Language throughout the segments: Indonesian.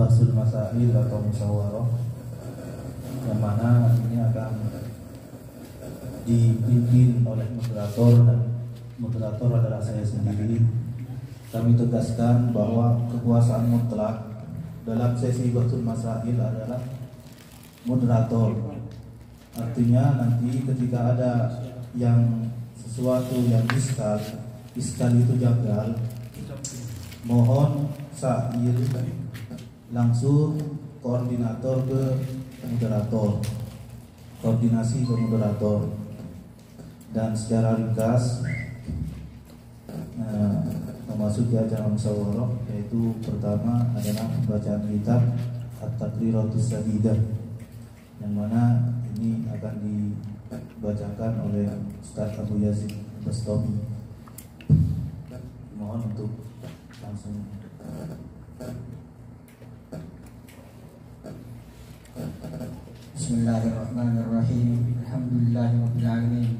Basul Masail atau musyawarah, yang mana ini akan dipimpin oleh moderator, dan moderator adalah saya sendiri. Kami tegaskan bahwa kekuasaan mutlak dalam sesi Basul Masail adalah moderator. Artinya nanti ketika ada yang sesuatu yang iskal itu janggal, mohon sa'il langsung koordinator ke moderator, koordinasi ke moderator. Dan secara ringkas memasuki acara musyawarah, yaitu pertama adalah pembacaan kitab At-Taqriratus Sadidah, yang mana ini akan dibacakan oleh Ustaz Abu Yazid Bastami. Mohon untuk langsung. Bismillahirrahmanirrahim. Alhamdulillahirabbil alamin.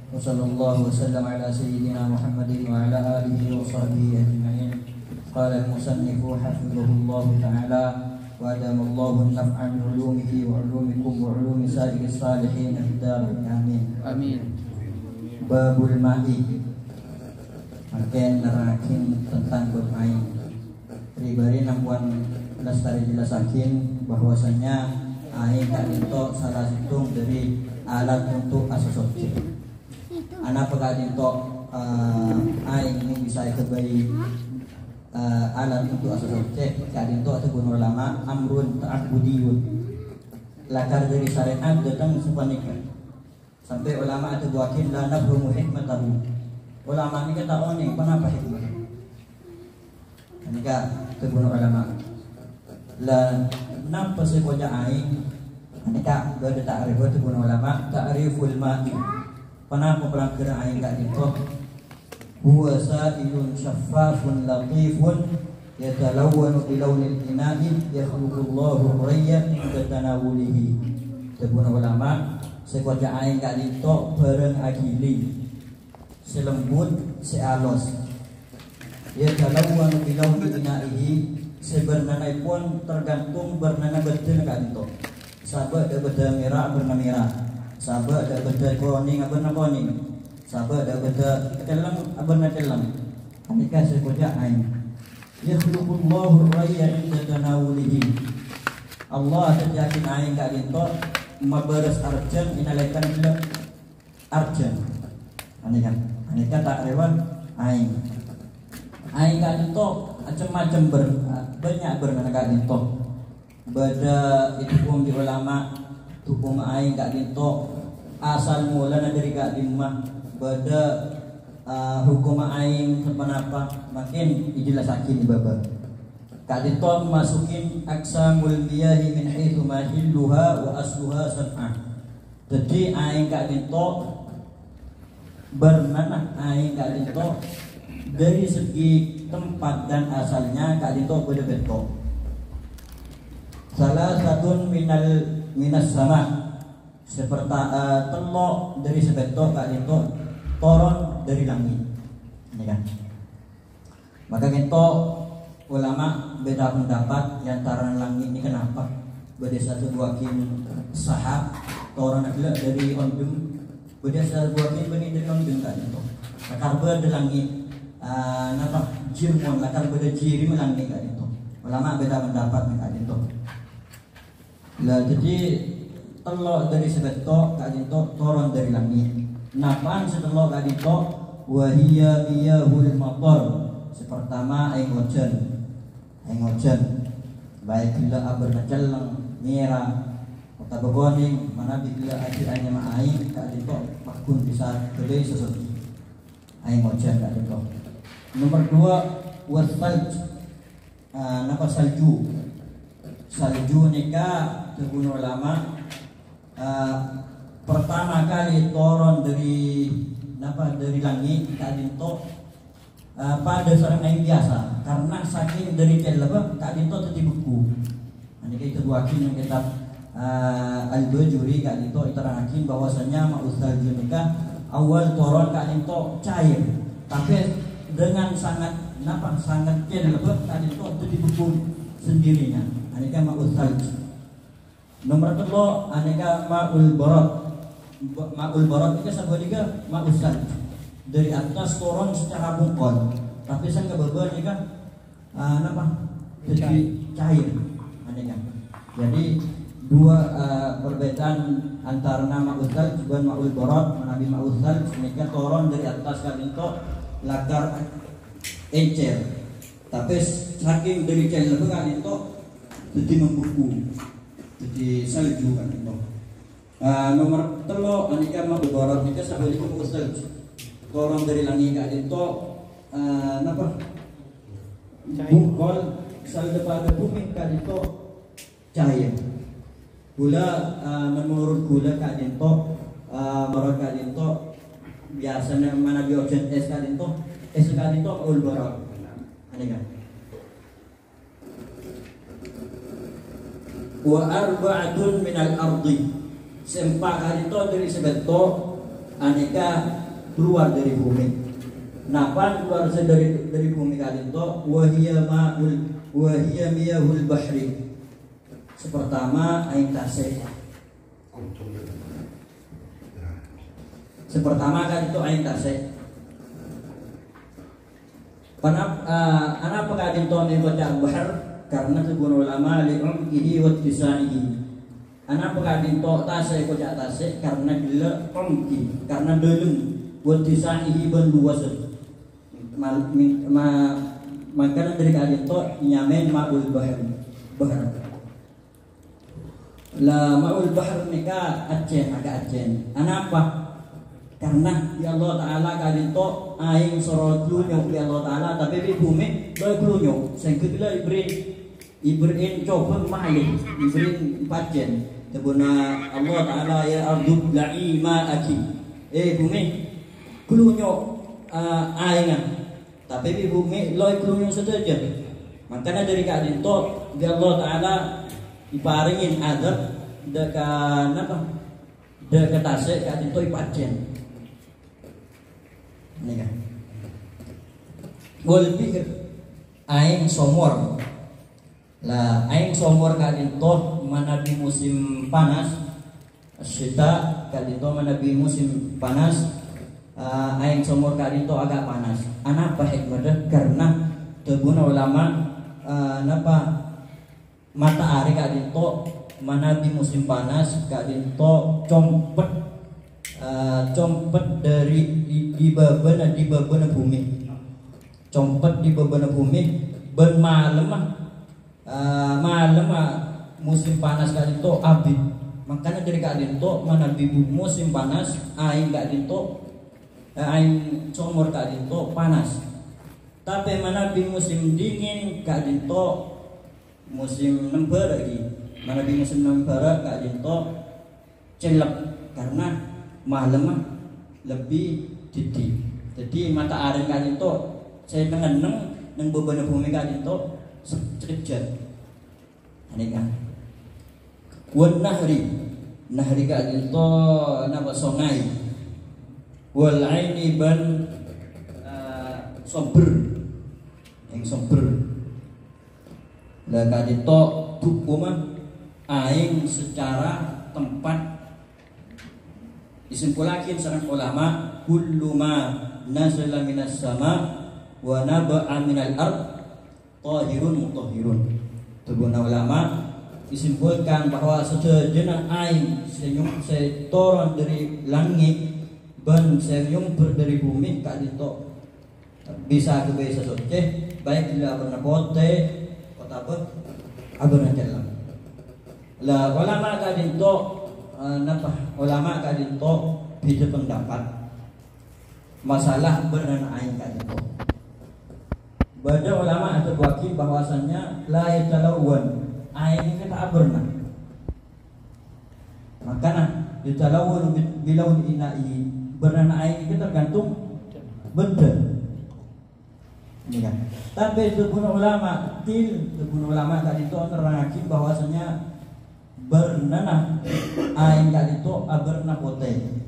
Wa sallallahu wasallam ala sayyidina Muhammadin wa ala alihi wa sahbihi ajma'in. Qala al-musannifu hafizahullah ta'ala wa adamallahu an-naf'a bi 'ulumihi wa 'ulumikum wa 'ulumi sa'iril salihin fid-dharain amin. Amin. Babul ma'i. Akan nerakin tentang bermain. Pribadi nampuan lestari jelasakin bahwasanya aing kadinto salah satu dari alat untuk asos objek. Anak kadinto aing ini bisa kebayi alat untuk asos objek. Kadinto ataupun ulama amrun ta'abbudiyun. Lakar dari syariat datang sepanikah. Sampai ulama itu buatin la nafhumu hikmatahu. Ulama ini kata oni kenapa hikmah? Ini kah terbun ulama. La nampak sekoja aing. Ini kah beda ta'rif terbun ulama ta'riful ma'i. Kenapa pelanggaran aing kak itu? Huwa sa'ilun syaffafun latifun yatalawwanu bilawnil ina'i yakhluqullahu rayyan inda tanawulihi. Terbun ulama sekoja aing kak itu bareng agili, selembut, sealos. Ya kalau anu bilau bina'ihi sebenarnya pun tergantung bernana betul kan itu. Sahabat ada beda merah berna merah, sahabat ada beda kuning berna kuning, sahabat ada beda kelam berna kelam. Anika sekoja ain. Yakhluqullahu rayya inda tanawulihi. Allah terjakin ain kan itu mabaras arjan inalaikan bila arjan. Anika tak lewat ain. Aing kadito macam-macam banyak bernana kadito. Beda itu hukum di ulama, hukum aing kadito asal mulanya dari kadimah. Beda hukum aing kenapa makin dijelasakin di bab. Kadito masukin aksamul miyahi min haitsu mahilluha wa asluha sab'ah. Jadi aing kadito bernana aing kadito dari segi tempat dan asalnya kak itu beda-beda. Salah satu minas sama seperti telok dari sebetok kak itu turun dari langit. Ini kan. Maka kita ulama beda pendapat antara langit ini kenapa? Beda satu dua kin sahab turun adalah dari ondum. Beda satu dua kin benih dari ondum kak itu. Akar beda langit. Napa jirmon lakar beda jiri melangni kan itu. Ulama beda pendapat kan itu. Lah jadi telok dari sebetok kan itu turun dari langit. Napaan setelok kan itu wahia miyahul matar. Sepertama aing hujan. Aing hujan. Baik bila abarna celang merah atau begoning mana bila akhirnya ma aing kan itu pakun bisa gede sesuatu. Aing hujan kan itu. Nomor 2 wasalj, napa salju? Salju nikah terbun ulama pertama kali turun dari napa dari langit kadinto pada seorang aing biasa karena saking dari kelapa kadinto tadi buku. Ini kita buatin yang kitab Al-Bajuri kadinto iterangkan bahwasanya ma'usalju nikah awal turun kadinto cair tapi dengan sangat kenapa sangat kelebet tadi itu dibekung sendirinya, aneka ma'ul thalj. Nomor 3 aneka ma'ul barad. Ma'ul barad itu sabaliga ma'ul thalj. Dari atas turun secara bungkol, tapi sang kebetulan juga jadi cair, aneka. Jadi dua perbedaan antara nama ma'ul juga ma'ul barad, manabi ma'ul thalj mereka turun dari atas kadinto lakar encer. Tapi saking dari cair itu kadinto jadi membeku, jadi salju kadinto. Nomor 3 aneka ma'ul barad mereka sabaliga ma'ul thalj. Turun dari langit kadinto bungkol saldo pada bumi kadinto cair. Gula menurut gula kadinto barang kadinto biasanya mana biogen es kadinto ul barang. Aneh kan? Wa arba'atun minal ardi. Sempak kadinto dari sebeto aneka keluar dari bumi. Napan keluar dari bumi kadinto wahiyya miyahul bahri. Sepertama air tasik. Sepertama kan itu air tasik. Anak pengadin tuan yang baca bahar karena sebuah ulama li'umkihi wa tisaihi. Anak pengadin tuan tasik baca tasik karena gila umki karena belum wa tisaihi ben luas. Makanan dari kadin tuan nyamen ma'ul bahar. La ma'ul bahr nika agak acen. Anapa? Karena ya Allah Ta'ala kadinto aing sorot lunyo ya Allah Ta'ala tapi di bumi doy lunyo sing kedua ibrin coba main ibrin pacen tebuna Allah Ta'ala ya ardu la'i ma'aki bumi lunyo aingan tapi di bumi loy lunyo saja. Makanya dari kadinto ya Allah Ta'ala iparingin adab dekat tasik kadinto ipacen. Ini kan. Gol pikir aing somor. Lah aing somor kadinto manabi musim panas. Syita kadinto manabi musim panas. Aing somor kadinto agak panas. Anapa hikmahnya? Karena tebuna ulama matahari kadinto manabi musim panas kadinto compet dari di babana bumi, compet di babana bumi ben malam musim panas kadinto abid. Makanya dari kadinto manabi musim panas aing kadinto aing somor kadinto panas. Tapi manabi musim dingin kadinto musim nembar lagi. Mana di musim nembar kadinto celep karena malam lebih didi. Jadi mata aren kadinto saya mengeneng nang beban bumi kadinto cerejat. Ini kan. Wan nahri kadinto napa songai. Wal aini ban somber. Yang somber. Lah kadinto hukuman aing secara tempat disimpulkan sareng ulama kullu ma nazala minas sama wa naba'a minal ard tahirun mutahhirun. Tebuna ulama disimpulkan bahwa sejenak aing seturun dari langit dan senyumpur dari bumi kadinto bisa kebiasa suci baik bila bernapote kota abana jalan. Lah ulama kadinto ulama kadinto beda pendapat masalah beran aing kadinto. Bada ulama atau wakil bahwasannya la yatalawwan aing kita aberna. Makanya yatalawwan bilaun ina'i beran aing itu tergantung beda. Ini kan. Tapi tebuna ulama kadinto nerangake bahwasannya bernanah aing kadinto aberna pote.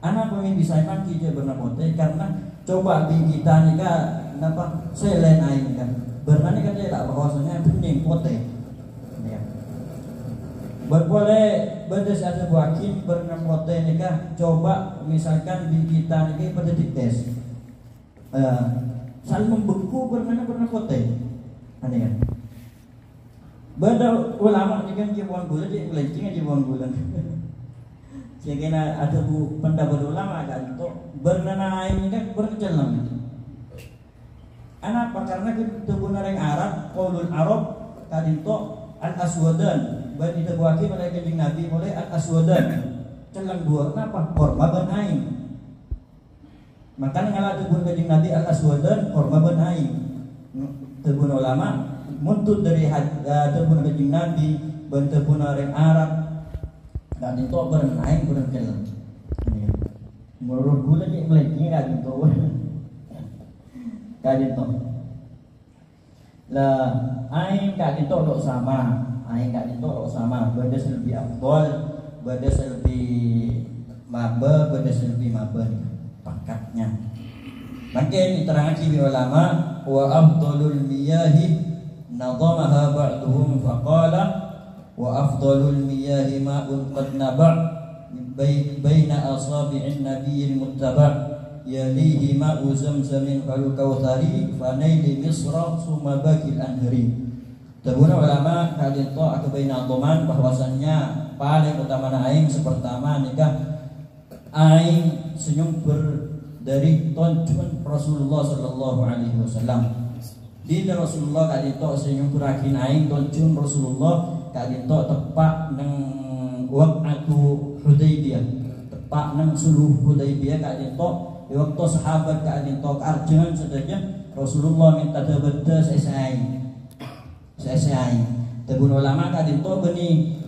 Anak pemimpin bisa mati je berna pote karena coba kita nika napa selain aing kan Bernani katanya tak bahwasanya bening pote. Ya. Boleh bedes ada buakin bernam pote nikah coba misalkan di kita ini pada dites. Saling membeku bernana pote. Aneh kan? Beda ulama ni kan dia buang bulan dia melenceng dia buang bulan. Sehingga ada pendapat ulama kan itu bernana ini kan berkejalan. Kenapa? Karena kita guna orang Arab, qaulul Arab tadi itu al-aswadan. Bani terbuaki oleh kanjeng Nabi mulai al-aswadan. Celang dua. Kenapa? Korma ban aing. Maka ngala tegun kanjeng Nabi al-aswadan korma ban aing. Tegun ulama muntut dari tegun kanjeng Nabi ban tegun orang Arab. Dan itu ban aing ban celang. Menurut gula ni melenceng kan itu. Kadito lah aing kadito lo sama bedes lebih afdol bedes lebih maba pangkatnya makin diterangkan di ulama wa afdalul miyahi nadamaha ba'duhum faqala wa afdalul miyahi ma'un qad naba' baina asabi'in nabiyil muttaba' yalihi ma'u zamzamin fal kautsari fanaili misra summa bakil anhari. Tabuna ulama kali itu aku baina dhaman bahwasannya paling utama aing sepertama nikah aing senyumber dari tonjun Rasulullah sallallahu alaihi wasallam. Di Rasulullah kali itu senyumpurakin aing tonjun Rasulullah kali itu tepak nang waqtu Hudaybiyah. Tepak nang suluh Hudaybiyah kali itu waktu sahabat keadaan tok arjangan saja Rasulullah minta terbeda selesai. Tabun ulama keadaan tok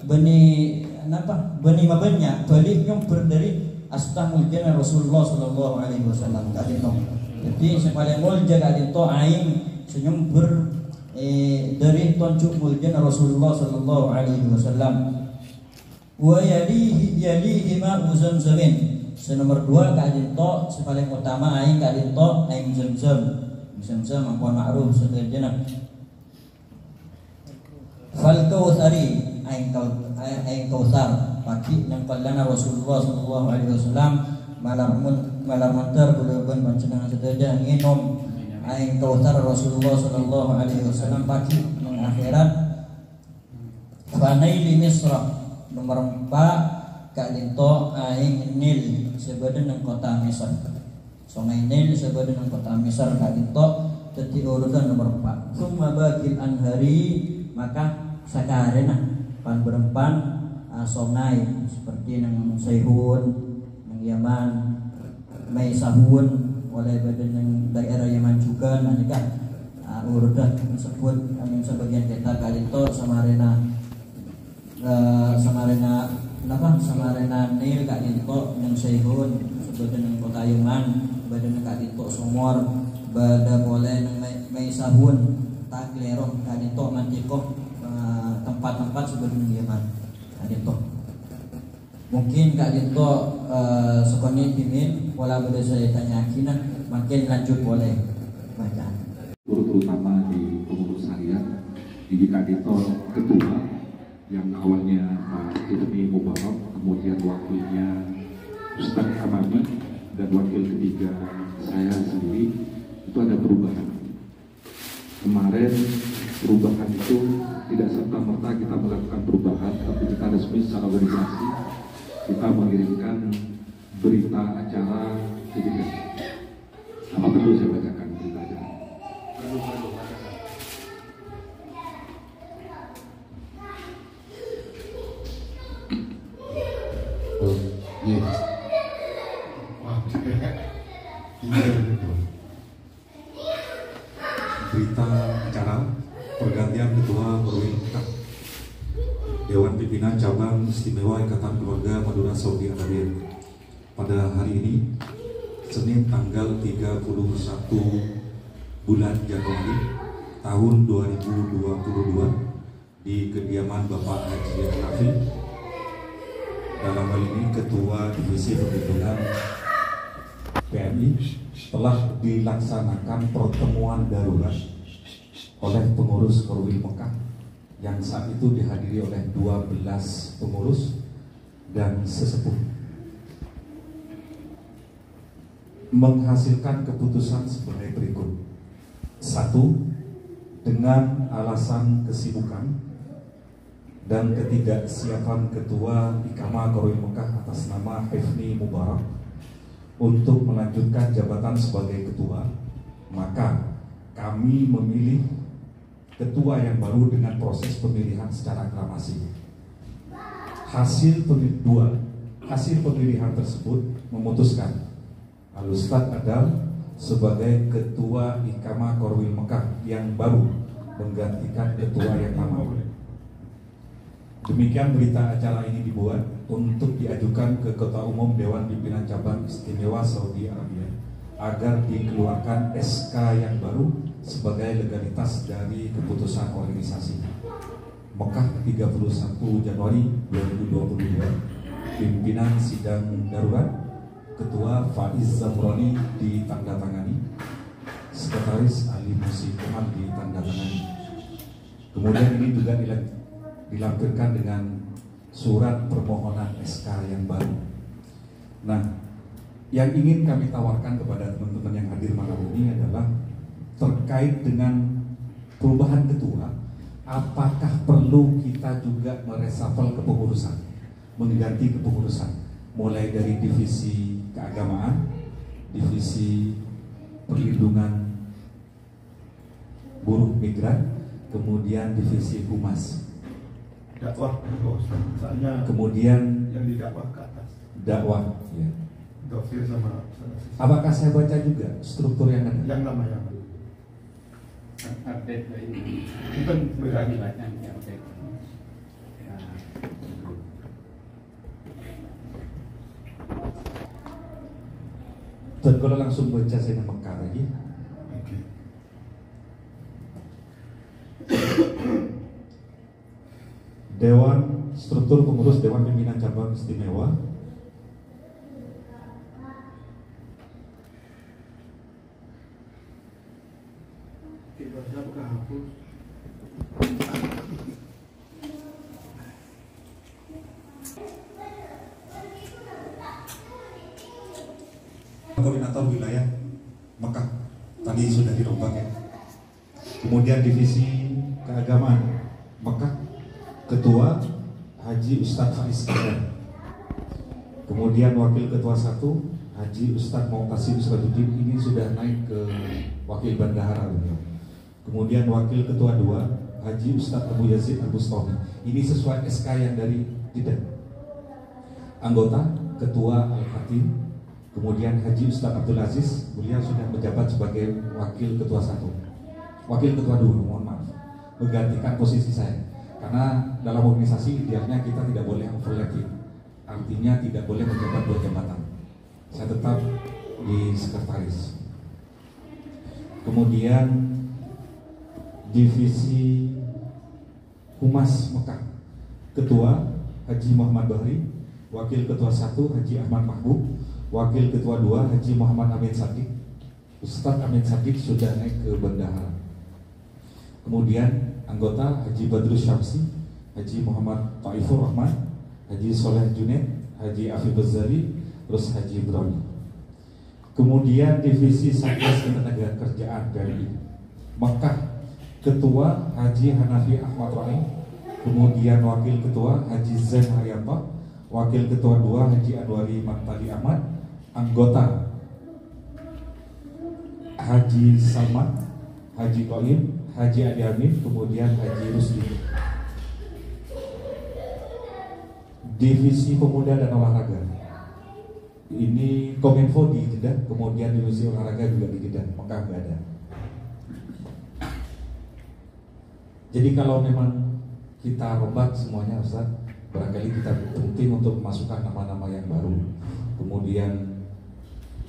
benih mabenya balik yang berdiri astamul jannah Rasulullah sallallahu alaihi wasallam keadaan tok. Jadi sepaling mulja keadaan tok aing senyum dari tonjuk muljana Rasulullah sallallahu alaihi wasallam. Wa yalihi ma'u zamzamin. Nomor 2 kadin to paling utama aing kadin to aing zamzam ampun ma'ruf sederhana fal kautsari aing kautsar pagi yang kallana Rasulullah sallallahu alaihi wasallam malam terbulan panjenengan sedaya nginom aing kautsar Rasulullah sallallahu alaihi wasallam pagi nang akhirat fanaili misra nomor 4 kadinto aing nil sebadan nang kota Misr. Sungai Nil sebadan nang kota Misr kadinto dadi urutan nomor 4. Summa bakil anhari maka sakarena pan berempan sungai seperti nang Saihun, nang Yaman, Maisahun oleh badan yang daerah Yaman juga nikah urutan tersebut yang sebagian kita kadinto samarena Nil kak dinto yang Saihun sebadan yang kota Yaman badan kak dinto Sumor bada boleh yang Maisahun Taglerong kak dinto Mantikoh tempat-tempat sebadan Yaman kak dinto mungkin kak dinto sekoni pimin pola boleh saya tanya kina makin lanjut boleh bacaan terutama di pengurus harian di kak dinto ketua yang awalnya Pak Hilmi Mubarak, kemudian wakilnya Ustaz Hamadi dan wakil ketiga saya sendiri itu ada perubahan. Kemarin perubahan itu tidak serta-merta kita melakukan perubahan, tapi kita resmi secara organisasi kita mengirimkan berita acara kegiatan. Apa perlu saya bacakan berita acara? Berita acara pergantian Ketua Perwil Dewan Pimpinan Cabang Istimewa Ikatan Keluarga Madura Saudi Arabia pada hari ini Senin tanggal 31 bulan Januari tahun 2022 di kediaman Bapak Haji Hanafi. Dalam hal ini Ketua Divisi Perlindungan PMI telah dilaksanakan pertemuan darurat oleh pengurus Korwil Mekah yang saat itu dihadiri oleh 12 pengurus dan sesepuh, menghasilkan keputusan sebagai berikut. 1. Dengan alasan kesibukan dan ketidaksiapan Ketua Ikamah Korwil Mekah atas nama Hifni Mubarak untuk melanjutkan jabatan sebagai ketua, maka kami memilih ketua yang baru dengan proses pemilihan secara aklamasi. Hasil pemilihan tersebut memutuskan Al-Ustadz Adal sebagai Ketua Ikamah Korwil Mekah yang baru menggantikan ketua yang lama. Demikian berita acara ini dibuat untuk diajukan ke Ketua Umum Dewan Pimpinan Cabang Istimewa Saudi Arabia agar dikeluarkan SK yang baru sebagai legalitas dari keputusan organisasi. Mekah 31 Januari 2022. Pimpinan sidang darurat Ketua Faiz Zamroni ditandatangani, Sekretaris Ali Musikoman ditandatangani. Kemudian ini juga dilampirkan dengan surat permohonan SK yang baru. Nah, yang ingin kami tawarkan kepada teman-teman yang hadir malam ini adalah terkait dengan perubahan ketua. Apakah perlu kita juga meresafel kepengurusan, mengganti kepengurusan, mulai dari divisi keagamaan, divisi perlindungan buruh migran, kemudian divisi humas, dakwah, soalnya kemudian yang didakwah ke atas, dakwah, ya. Dofir sama Apakah saya baca juga struktur yang ada? yang lama yang update ini bukan berarti berarti banyak yang update. Dan kalau langsung baca saya Mekah lagi. oke. Dewan struktur pengurus Dewan Pimpinan Cabang Istimewa. Kibarnya bukan hapus. Koordinator wilayah Mekah tadi sudah dirombak ya. Kemudian divisi keagamaan Mekah, Ketua Haji Ustadz Faiz Kader. Kemudian wakil ketua 1 Haji Ustadz Mu'tasim Sirajuddin, ini sudah naik ke wakil bendahara beliau. Kemudian wakil ketua 2 Haji Ustadz Abu Yazid Al-Bustami, ini sesuai SK yang dari Jeddah. Anggota Ketua Al-Khatib. Kemudian Haji Ustadz Abdul Aziz, beliau sudah menjabat sebagai wakil ketua 1, wakil ketua 2, mohon maaf, menggantikan posisi saya. Karena dalam organisasi idealnya kita tidak boleh overlapping, artinya tidak boleh menjabat 2 jabatan. Saya tetap di sekretaris. Kemudian divisi Humas Mekah, Ketua Haji Muhammad Bahri, wakil ketua 1 Haji Ahmad Mahbub, wakil ketua 2 Haji Muhammad Amin Sadik. Ustadz Amin Sadik sudah naik ke bendahara. Kemudian anggota Haji Badrus Syamsi, Haji Muhammad Taifur Rahman, Haji Soleh Junaid, Haji Afif Bazali, terus Haji Broni. Kemudian divisi Satgas Ketenaga Kerjaan PMI Mekah, Ketua Haji Hanafi Ahmad Rahim, kemudian wakil ketua Haji Zain Haryanto, wakil ketua 2 Haji Anwari Mantali Ahmad, anggota Haji Salman, Haji Qaim, Haji Adi Amin, kemudian Haji Rusdi. Divisi Pemuda dan Olahraga, ini Kominfo di Jeddah, kemudian divisi olahraga juga di Jeddah, Mekah nggak ada. Jadi kalau memang kita rombak semuanya Ustaz, barangkali kita penting untuk memasukkan nama-nama yang baru. Kemudian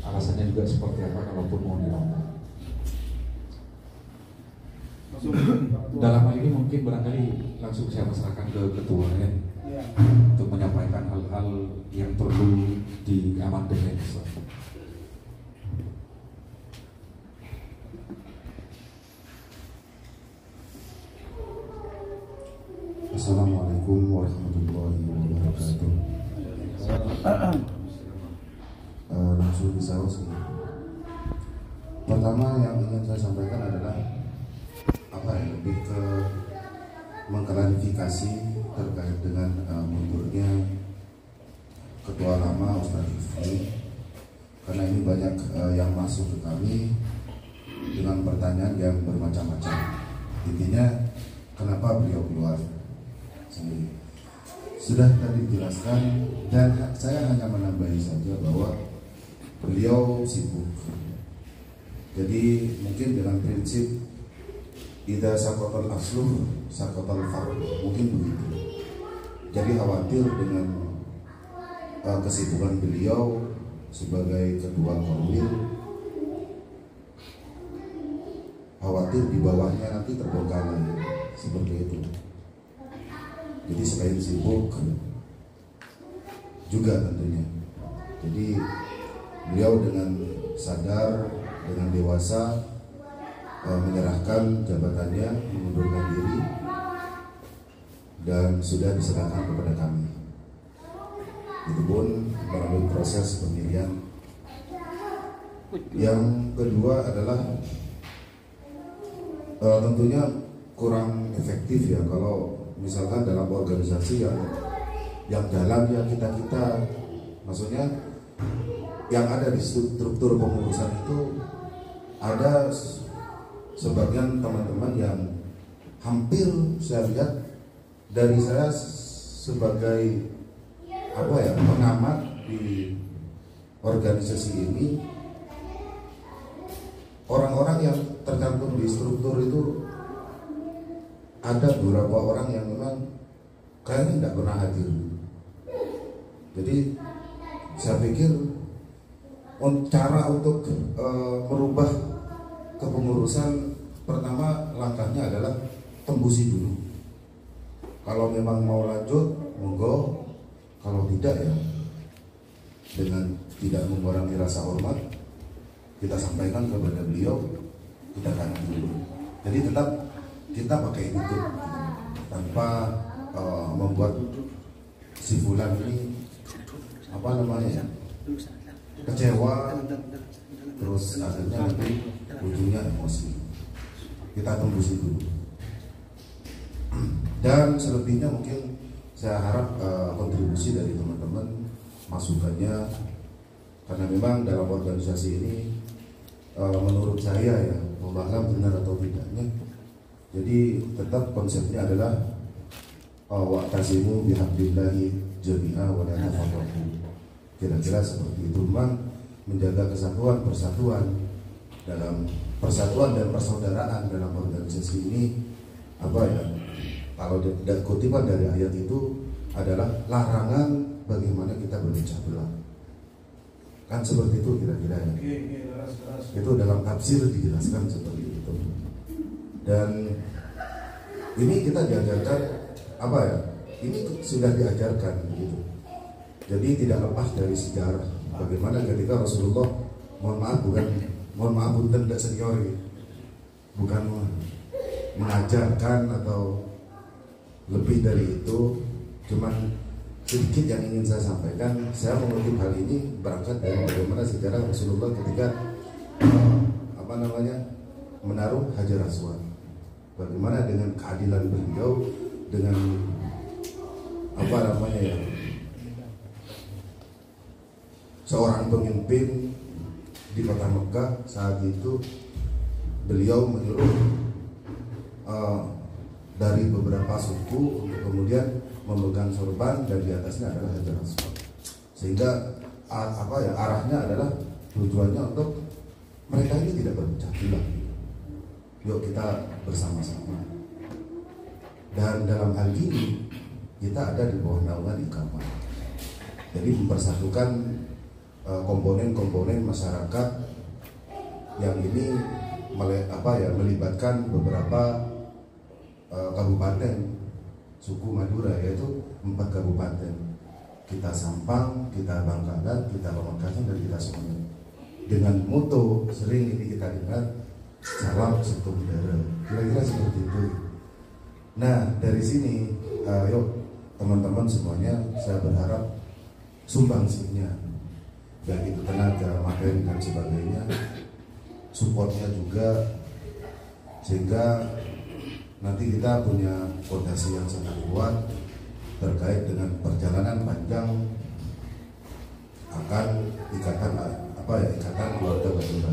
alasannya juga seperti apa kalaupun mau dirombak. Dalam hal ini mungkin barangkali langsung saya serahkan ke ketuanya untuk menyampaikan hal-hal yang perlu diamandemen. Assalamualaikum warahmatullahi wabarakatuh. Langsung disahur sih. Pertama yang ingin saya sampaikan adalah lebih ke mengklarifikasi terkait dengan mundurnya Ketua Lama Ustadz Ifni, karena ini banyak yang masuk ke kami dengan pertanyaan yang bermacam-macam. Intinya kenapa beliau keluar? Sudah tadi dijelaskan dan saya hanya menambahi saja bahwa beliau sibuk. Jadi mungkin dengan prinsip idza saqatal asluh saqatal far'u, mungkin begitu. Jadi khawatir dengan kesibukan beliau sebagai ketua Korwil, khawatir di bawahnya nanti terbongkar lagi, seperti itu. Jadi selain sibuk juga tentunya. Jadi beliau dengan sadar, dengan dewasa menyerahkan jabatannya, mengundurkan diri, dan sudah diserahkan kepada kami. Itu pun melalui proses pemilihan. Yang kedua adalah tentunya kurang efektif ya kalau misalkan dalam organisasi yang dalam ya kita maksudnya yang ada di struktur pengurusan itu ada sebagian teman-teman yang hampir saya lihat dari saya sebagai pengamat di organisasi ini, orang-orang yang tercantum di struktur itu ada beberapa orang yang memang kayaknya tidak pernah hadir. Jadi saya pikir cara untuk merubah kepengurusan, pertama langkahnya adalah tembusi dulu. Kalau memang mau lanjut, monggo. Kalau tidak ya dengan tidak mengurangi rasa hormat, kita sampaikan kepada beliau, kita ganti dulu. Jadi tetap kita pakai itu tanpa membuat si fulan ini kecewa, terus akhirnya nanti ujungnya emosi. Kita tembusi dulu. Dan selebihnya mungkin saya harap kontribusi dari teman-teman, masukannya, karena memang dalam organisasi ini menurut saya ya, Allah benar atau tidaknya, jadi tetap konsepnya adalah wa'tasimu bihablillahi jami'a wa la tafarraqu. Kira-kira seperti itu, memang menjaga kesatuan, persatuan dalam persatuan dan persaudaraan dalam organisasi ini kalau kutipan dari ayat itu adalah larangan bagaimana kita berpecah belah. Kan seperti itu kira-kira ya. Itu dalam tafsir dijelaskan seperti itu. Dan ini kita diajarkan ini sudah diajarkan gitu. Jadi tidak lepas dari sejarah bagaimana ketika Rasulullah, mohon maaf bukan tidak senior, bukan mengajarkan atau lebih dari itu, cuman sedikit yang ingin saya sampaikan. Saya mengutip hal ini berangkat dari bagaimana sejarah Rasulullah ketika menaruh Hajar Aswad. Bagaimana dengan keadilan beliau, dengan seorang pemimpin di kota Mekah saat itu, beliau menyuruh dari beberapa suku untuk kemudian memegang sorban dan di atasnya adalah Hajar Aswad, sehingga arahnya adalah tujuannya untuk mereka ini tidak berpecah belah. Yuk kita bersama-sama, dan dalam hal ini kita ada di bawah naungan Iqamah. Jadi mempersatukan komponen-komponen masyarakat yang ini melibatkan beberapa kabupaten suku Madura, yaitu 4 kabupaten. Kita Sampang, kita Bangkalan, kita Pamekasan, dan kita Semarang. Dengan moto sering ini kita dengar, salam satu udara, kira-kira seperti itu. Nah dari sini Ayo teman-teman semuanya, saya berharap sumbangsinya, baik itu tenaga, materi dan sebagainya, supportnya juga, sehingga nanti kita punya fondasi yang sangat kuat terkait dengan perjalanan panjang akan ikatan keluarga Madura.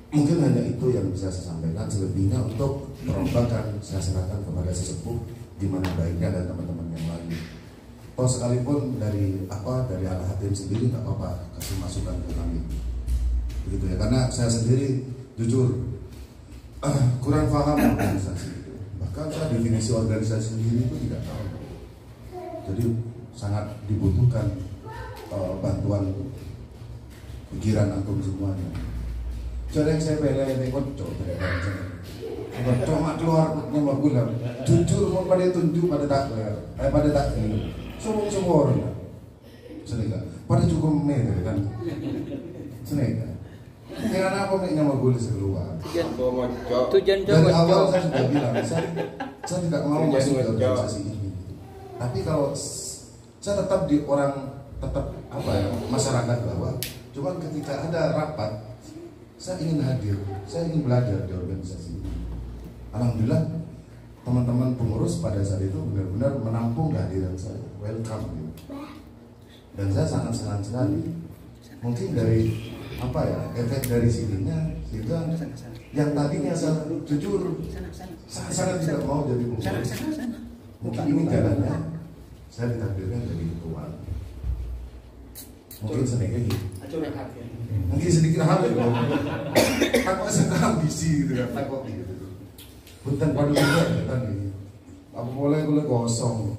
Mungkin hanya itu yang bisa saya sampaikan. Selebihnya untuk perombakan saya serahkan kepada sesepuh gimana baiknya dan teman-teman yang lain. Toh sekalipun dari Al-Hatim sendiri nggak apa-apa kasih masukan ke kami, begitu ya. Karena saya sendiri jujur kurang paham organisasi itu. Bahkan saya definisi organisasi sendiri itu tidak tahu. Jadi sangat dibutuhkan bantuan pikiran antum semuanya. Jadi yang saya bela ini kocok mak keluar nomor bulan. Jujur mau pada tunjuk pada tak semua orang. Senega. Pada cukup meter kan. Senega. Karena apa nih nomor bulan keluar. Dari awal saya sudah bilang saya tidak mau masuk ke organisasi ini. Tapi kalau saya tetap masyarakat bawah. Cuma ketika ada rapat, saya ingin hadir, saya ingin belajar di organisasi ini. Alhamdulillah teman-teman pengurus pada saat itu benar-benar menampung kehadiran saya, welcome gitu. Dan saya sangat senang sekali. Mungkin dari efek dari sininya, sehingga yang tadinya saya jujur sangat tidak mau jadi pengurus. Mungkin ini jalannya, saya ditakdirkan jadi ketua. Mungkin sedikit hati tanpa sedang ambisi gitu kan, takut gitu. Bukan pada juga kan ini. Apa boleh kosong.